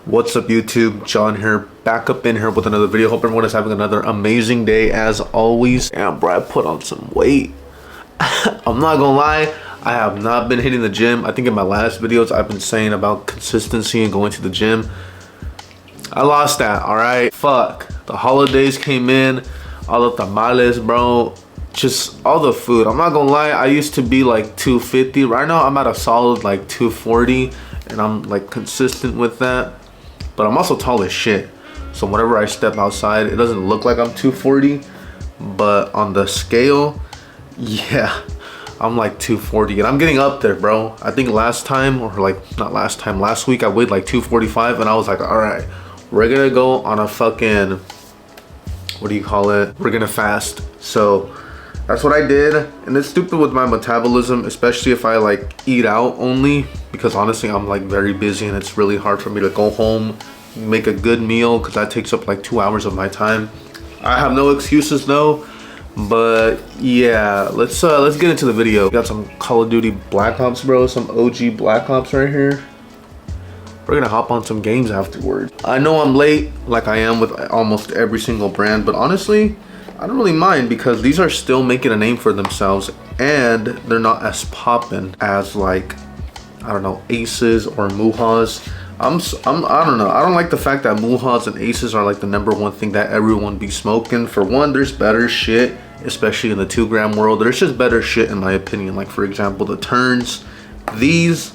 What's up YouTube, John here, back up in here with another video. Hope everyone is having another amazing day as always. And bro, I put on some weight. I'm not gonna lie, I have not been hitting the gym. I think in my last videos I've been saying about consistency and going to the gym. I lost that, alright? Fuck. The holidays came in, all the tamales, bro. Just all the food. I'm not gonna lie, I used to be like 250. Right now I'm at a solid like 240 and I'm like consistent with that. But I'm also tall as shit. So whenever I step outside, it doesn't look like I'm 240. But on the scale, yeah, I'm like 240. And I'm getting up there, bro. I think last time, or like not last time, last week I weighed like 245. And I was like, all right, we're gonna go on a fucking, what do you call it? We're gonna fast. So that's what I did. And it's stupid with my metabolism, especially if I like eat out only, because honestly I'm like very busy and it's really hard for me to go home, make a good meal, because that takes up like 2 hours of my time. I have no excuses though. But yeah, let's get into the video. Got some Call of Duty Black Ops, bro, some OG Black Ops right here. We're gonna hop on some games afterwards. I know I'm late like I am with almost every single brand, but honestly I don't really mind, because these are still making a name for themselves and they're not as poppin' as like, I don't know, Aces or Muhas. I don't know. I don't like the fact that Muhas and Aces are like the #1 thing that everyone be smoking. For one, there's better shit, especially in the 2 gram world. There's just better shit in my opinion. Like for example, the Turns, these,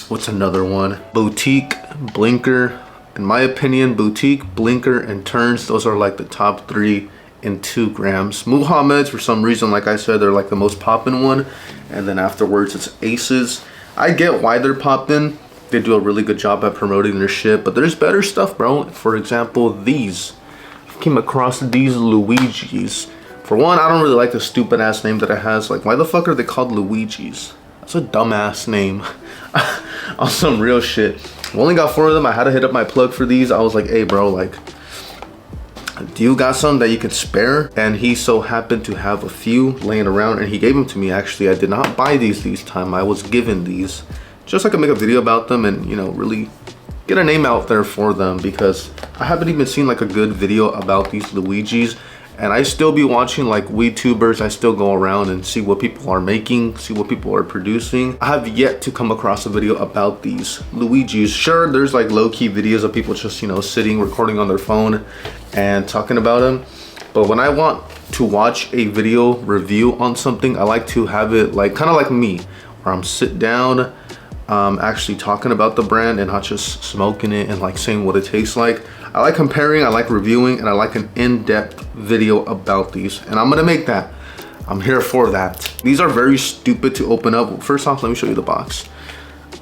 what's another one? Boutique, Blinker. In my opinion, Boutique, Blinker, and Turns, those are like the top 3 in 2 grams. Muhammad's, for some reason, like I said, they're like the most poppin' one. And then afterwards, it's Aces. I get why they're poppin'. They do a really good job at promoting their shit, but there's better stuff, bro. For example, these. I came across these Luigis. For one, I don't really like the stupid ass name that it has. Like, why the fuck are they called Luigis? That's a dumbass name. On some real shit. I only got 4 of them. I had to hit up my plug for these. I was like, hey bro, like, do you got some that you could spare? And he so happened to have a few laying around, and he gave them to me. Actually, I did not buy these time. I was given these just so I could make a video about them and, you know, really get a name out there for them, because I haven't even seen like a good video about these Luigis. And I still be watching like WeTubers. I still go around and see what people are making, see what people are producing. I have yet to come across a video about these Luigis. Sure, there's like low-key videos of people just, you know, sitting, recording on their phone and talking about them. But when I want to watch a video review on something, I like to have it like, kind of like me, where I'm sit down, actually talking about the brand and not just smoking it and like saying what it tastes like. I like comparing, I like reviewing, and I like an in-depth video about these. And I'm gonna make that. I'm here for that. These are very stupid to open up. First off, let me show you the box.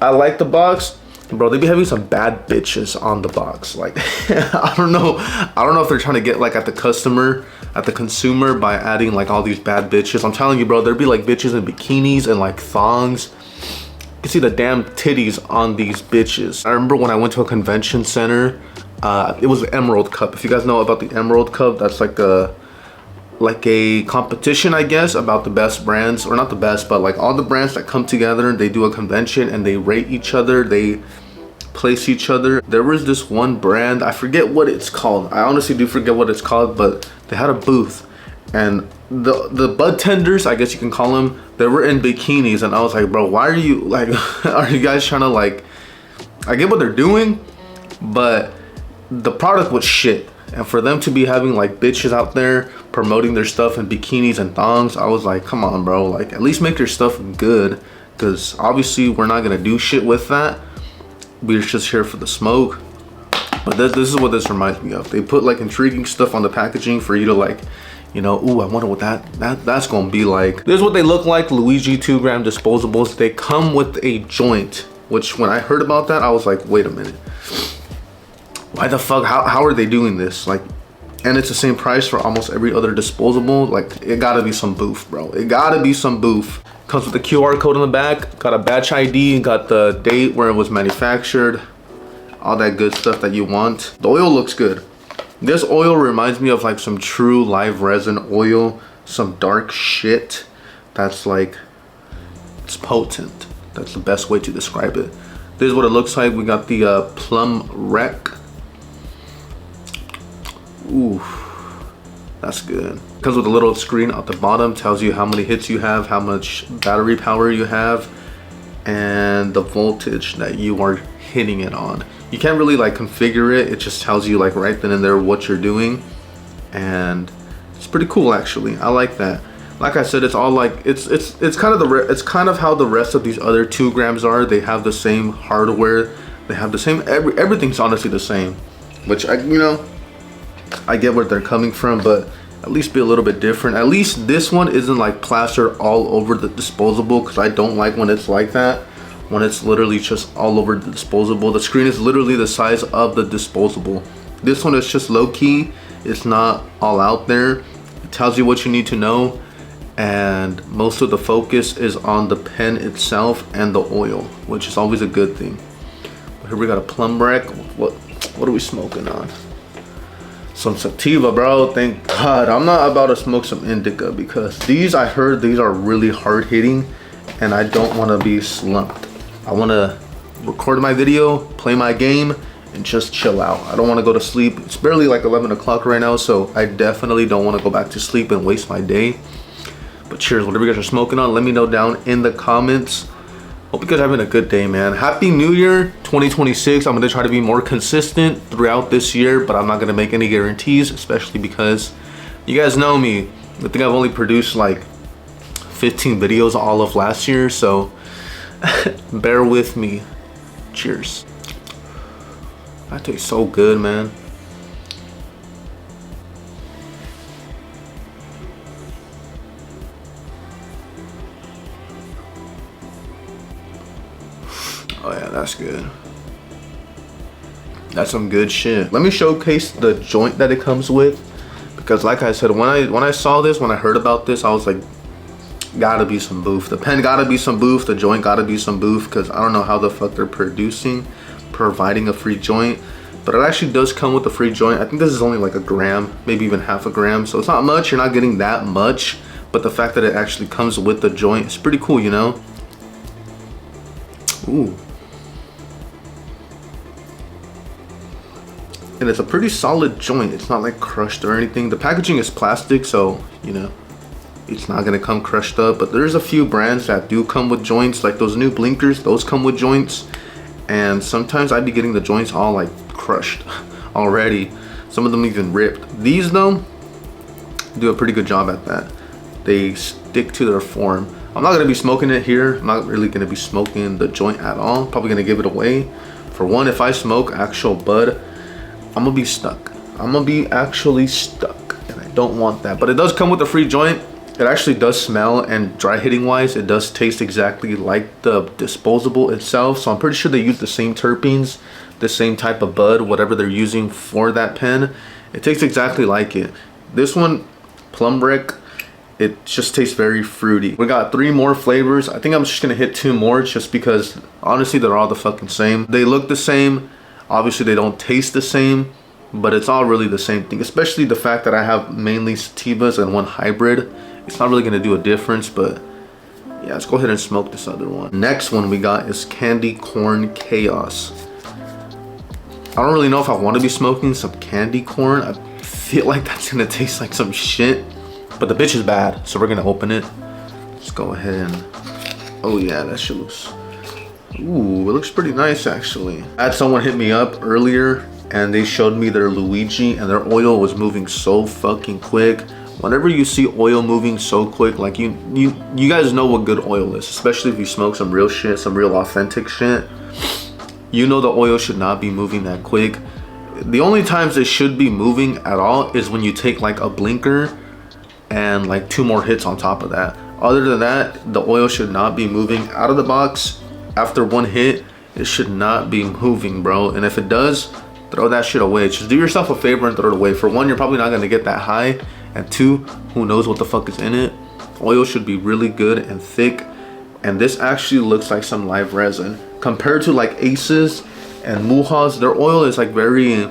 I like the box. Bro, they be having some bad bitches on the box. Like, I don't know if they're trying to get like at the customer, at the consumer, by adding like all these bad bitches. I'm telling you, bro, there'd be like bitches in bikinis and like thongs. You can see the damn titties on these bitches. I remember when I went to a convention center, it was the Emerald Cup. If you guys know about the Emerald Cup, that's like a competition, I guess, about the best brands, or not the best, but like all the brands that come together. They do a convention and they rate each other, they place each other. There was this one brand, I forget what it's called. I honestly do forget what it's called, but they had a booth, and the bud tenders, I guess you can call them, they were in bikinis. And I was like, bro, why are you like, are you guys trying to like, I get what they're doing, but the product was shit. And for them to be having like bitches out there promoting their stuff in bikinis and thongs, I was like, come on bro, like at least make your stuff good, because obviously we're not gonna do shit with that. We're just here for the smoke. But this is what this reminds me of. They put like intriguing stuff on the packaging for you to like, you know, ooh, I wonder what that's gonna be like. This is what they look like, Luigi 2 gram disposables. They come with a joint, which when I heard about that, I was like, wait a minute. Why the fuck, how are they doing this? Like, and it's the same price for almost every other disposable. Like, it gotta be some boof, bro. It gotta be some boof. Comes with a QR code on the back, got a batch ID, got the date where it was manufactured, all that good stuff that you want. The oil looks good. This oil reminds me of like some true live resin oil, some dark shit that's like, it's potent. That's the best way to describe it. This is what it looks like. We got the plum wreck. Ooh, that's good. Comes with a little screen at the bottom, tells you how many hits you have, how much battery power you have, and the voltage that you are hitting it on. You can't really like configure it. It just tells you like right then and there what you're doing, and it's pretty cool actually. I like that. Like I said, it's all like it's kind of how the rest of these other 2 grams are. They have the same hardware. They have the same everything's honestly the same, which I get where they're coming from, but at least be a little bit different. At least this one isn't like plastered all over the disposable, because I don't like when it's like that, when it's literally just all over the disposable. The screen is literally the size of the disposable. This one is just low-key. It's not all out there. It tells you what you need to know, and most of the focus is on the pen itself and the oil, which is always a good thing. But here we got a plum wreck. What are we smoking on? Some sativa, bro. Thank God. I'm not about to smoke some indica, because I heard these are really hard hitting, and I don't want to be slumped. I want to record my video, play my game, and just chill out. I don't want to go to sleep. It's barely like 11 o'clock right now, so I definitely don't want to go back to sleep and waste my day. But cheers, whatever you guys are smoking on, let me know down in the comments. Hope you guys are having a good day, man. Happy New Year 2026. I'm gonna try to be more consistent throughout this year, but I'm not gonna make any guarantees, especially because you guys know me. I think I've only produced like 15 videos all of last year, so bear with me. Cheers. That tastes so good, man. Oh yeah, that's good. That's some good shit. Let me showcase the joint that it comes with, because like I said, when I saw this, when I heard about this, I was like, gotta be some boof. The pen gotta be some boof. The joint gotta be some boof, because I don't know how the fuck they're providing a free joint. But it actually does come with a free joint. I think this is only like a gram, maybe even half a gram. So it's not much. You're not getting that much. But the fact that it actually comes with the joint is pretty cool, you know? Ooh. And it's a pretty solid joint. It's not like crushed or anything. The packaging is plastic, so you know it's not gonna come crushed up. But there's a few brands that do come with joints, like those new blinkers. Those come with joints, and sometimes I'd be getting the joints all like crushed already. Some of them even ripped. These though do a pretty good job at that. They stick to their form. I'm not gonna be smoking it here. I'm not really gonna be smoking the joint at all. Probably gonna give it away. For one, if I smoke actual bud, I'm gonna be stuck. I'm gonna be actually stuck, and I don't want that. But it does come with a free joint. It actually does smell, and dry hitting wise, it does taste exactly like the disposable itself. So I'm pretty sure they use the same terpenes, the same type of bud, whatever they're using for that pen. It tastes exactly like it. This one, plum brick, it just tastes very fruity. We got 3 more flavors. I think I'm just gonna hit 2 more, just because honestly they're all the fucking same. They look the same. Obviously they don't taste the same, but it's all really the same thing, especially the fact that I have mainly sativas and 1 hybrid. It's not really gonna do a difference, but yeah, let's go ahead and smoke this other one. Next one we got is Candy Corn Chaos. I don't really know if I want to be smoking some candy corn. I feel like that's gonna taste like some shit, but the bitch is bad, so we're gonna open it. Let's go ahead and, oh yeah, that shit looks, ooh, it looks pretty nice actually. I had someone hit me up earlier and they showed me their Luigi, and their oil was moving so fucking quick. Whenever you see oil moving so quick, like you guys know what good oil is, especially if you smoke some real shit, some real authentic shit. You know the oil should not be moving that quick. The only times it should be moving at all is when you take like a blinker and like 2 more hits on top of that. Other than that, the oil should not be moving out of the box. After 1 hit, it should not be moving, bro. And if it does, throw that shit away. Just do yourself a favor and throw it away. For one, you're probably not gonna get that high, and 2, who knows what the fuck is in it. Oil should be really good and thick, and this actually looks like some live resin. Compared to like Aces and Muhas, their oil is like very,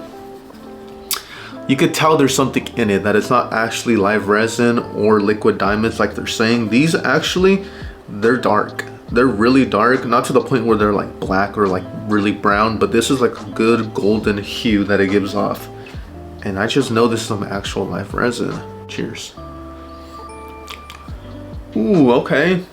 you could tell there's something in it, that it's not actually live resin or liquid diamonds like they're saying. These actually, they're dark. They're really dark, not to the point where they're like black or like really brown, but this is like a good golden hue that it gives off. And I just know this is some actual live resin. Cheers. Ooh, okay.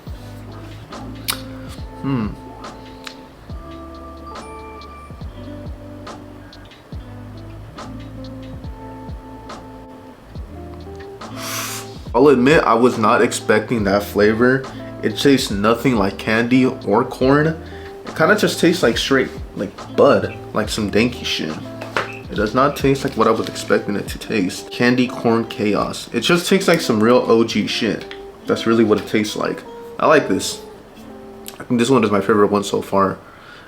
I'll admit I was not expecting that flavor. It tastes nothing like candy or corn. It kind of just tastes like straight like bud, like some danky shit. It does not taste like what I was expecting it to taste. Candy corn chaos. It just tastes like some real OG shit. That's really what it tastes like. I like this. I think this one is my favorite one so far.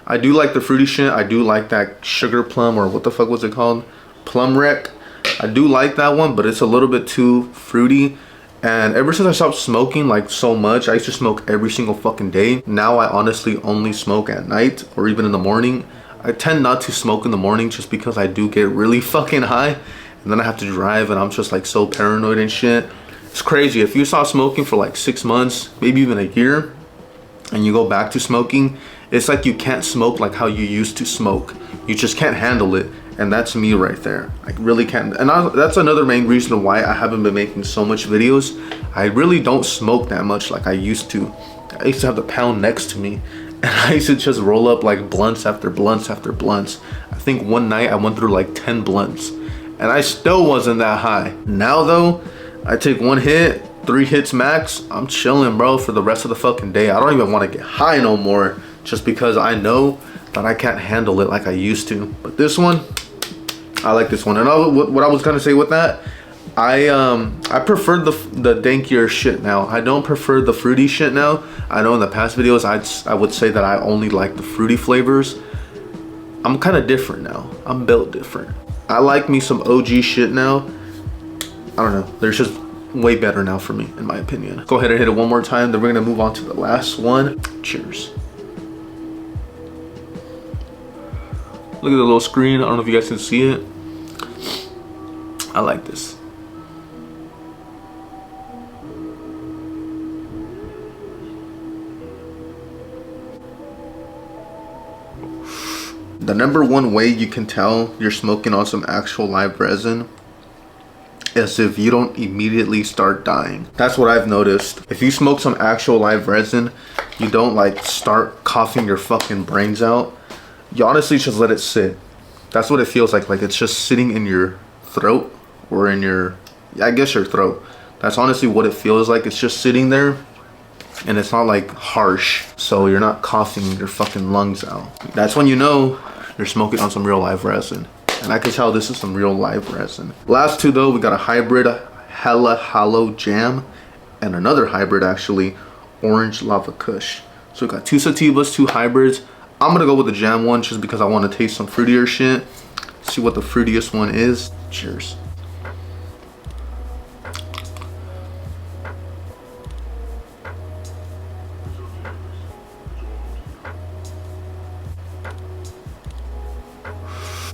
I do like the fruity shit. I do like that sugar plum, or what the fuck was it called? Plum wreck. I do like that one, but it's a little bit too fruity. And ever since I stopped smoking like so much, I used to smoke every single fucking day. Now I honestly only smoke at night or even in the morning. I tend not to smoke in the morning just because I do get really fucking high. And then I have to drive and I'm just like so paranoid and shit. It's crazy. If you stop smoking for like 6 months, maybe even a year, and you go back to smoking, it's like you can't smoke like how you used to smoke. You just can't handle it. And that's me right there. I really can't. And that's another main reason why I haven't been making so much videos. I really don't smoke that much like I used to. I used to have the pound next to me, and I used to just roll up like blunts after blunts after blunts. I think one night I went through like 10 blunts, and I still wasn't that high. Now though, I take one hit, 3 hits max, I'm chilling, bro, for the rest of the fucking day. I don't even want to get high no more, just because I know that I can't handle it like I used to. But this one, I like this one. And what I was gonna say with that, I prefer the dankier shit now. I don't prefer the fruity shit now. I know in the past videos I would say that I only like the fruity flavors. I'm kind of different now. I'm built different. I like me some OG shit now. I don't know. They're just way better now for me, in my opinion. Go ahead and hit it one more time. Then we're gonna move on to the last one. Cheers. Look at the little screen. I don't know if you guys can see it. I like this. The #1 way you can tell you're smoking on some actual live resin is if you don't immediately start dying. That's what I've noticed. If you smoke some actual live resin, you don't like start coughing your fucking brains out. You honestly just let it sit. That's what it feels like it's just sitting in your throat, or in your, I guess your throat. That's honestly what it feels like. It's just sitting there, and it's not like harsh, so you're not coughing your fucking lungs out. That's when you know you're smoking on some real live resin. And I can tell this is some real live resin. Last two though, we got a hybrid Hella Hollow Jam, and another hybrid actually, Orange Lava Kush. So we got 2 sativas, 2 hybrids. I'm gonna go with the jam one just because I want to taste some fruitier shit. See what the fruitiest one is. Cheers.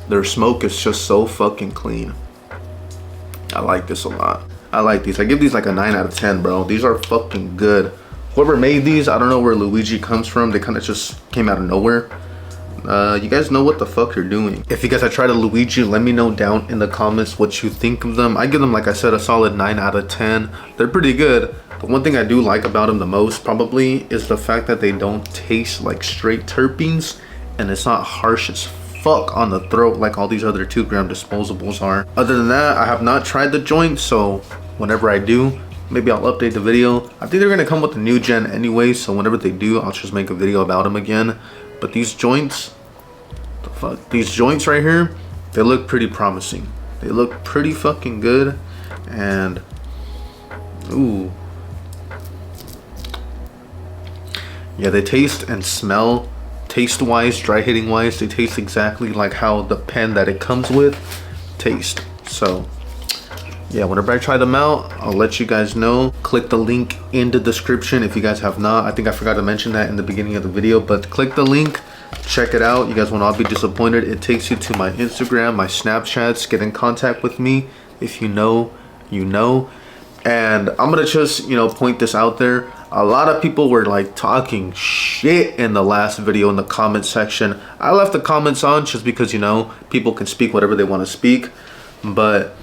Their smoke is just so fucking clean. I like this a lot. I like these. I give these like a 9 out of 10, bro. These are fucking good. Whoever made these, I don't know where Luigi comes from. They kind of just came out of nowhere. You guys know what the fuck you're doing. If you guys have tried a Luigi, let me know down in the comments what you think of them. I give them, like I said, a solid 9 out of 10. They're pretty good. The one thing I do like about them the most probably is the fact that they don't taste like straight terpenes, and it's not harsh as fuck on the throat like all these other 2-gram disposables are. Other than that, I have not tried the joint, so whenever I do, maybe I'll update the video. I think they're gonna come with the new gen anyway, so whenever they do, I'll just make a video about them again. But these joints, the fuck, these joints right here, they look pretty promising. They look pretty fucking good, and ooh, yeah, they taste and smell, taste wise, dry hitting wise, they taste exactly like how the pen that it comes with tastes. So yeah, whenever I try them out, I'll let you guys know. Click the link in the description if you guys have not. I think I forgot to mention that in the beginning of the video, but click the link, check it out. You guys will not be disappointed. It takes you to my Instagram, my Snapchats. Get in contact with me. If you know, you know. And I'm gonna just, you know, point this out there. A lot of people were like talking shit in the last video in the comment section. I left the comments on just because, you know, people can speak whatever they want to speak, but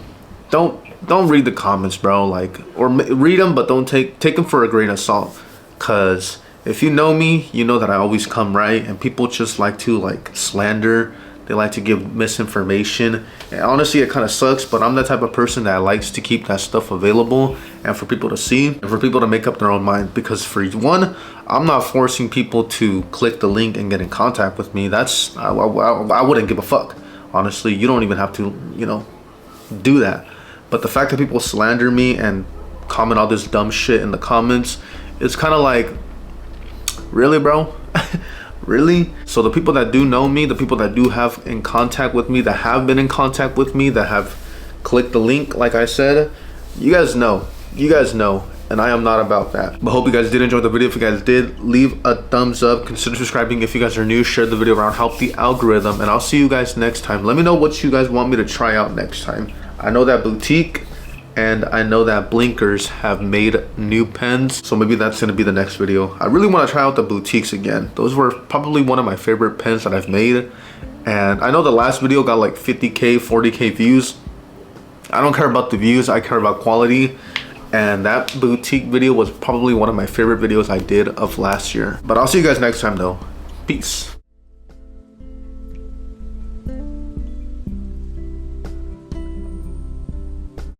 don't read the comments, bro. Like, or read them, but don't take them for a grain of salt. Cause if you know me, you know that I always come right, and people just like to like slander. They like to give misinformation, and honestly it kind of sucks, but I'm the type of person that likes to keep that stuff available and for people to see and for people to make up their own mind. Because for one, I'm not forcing people to click the link and get in contact with me. That's I wouldn't give a fuck. Honestly, you don't even have to, you know, do that. But the fact that people slander me and comment all this dumb shit in the comments, it's kind of like, really, bro? Really? So the people that do know me, the people that do have in contact with me, that have been in contact with me, that have clicked the link, like I said, you guys know, and I am not about that. But hope you guys did enjoy the video. If you guys did, leave a thumbs up, consider subscribing if you guys are new, share the video around, help the algorithm, and I'll see you guys next time. Let me know what you guys want me to try out next time. I know that Boutique and I know that Blinkers have made new pens, so maybe that's gonna be the next video. I really want to try out the Boutiques again. Those were probably one of my favorite pens that I've made, and I know the last video got like 50k 40k views. I don't care about the views, I care about quality, and that Boutique video was probably one of my favorite videos I did of last year. But I'll see you guys next time though. Peace.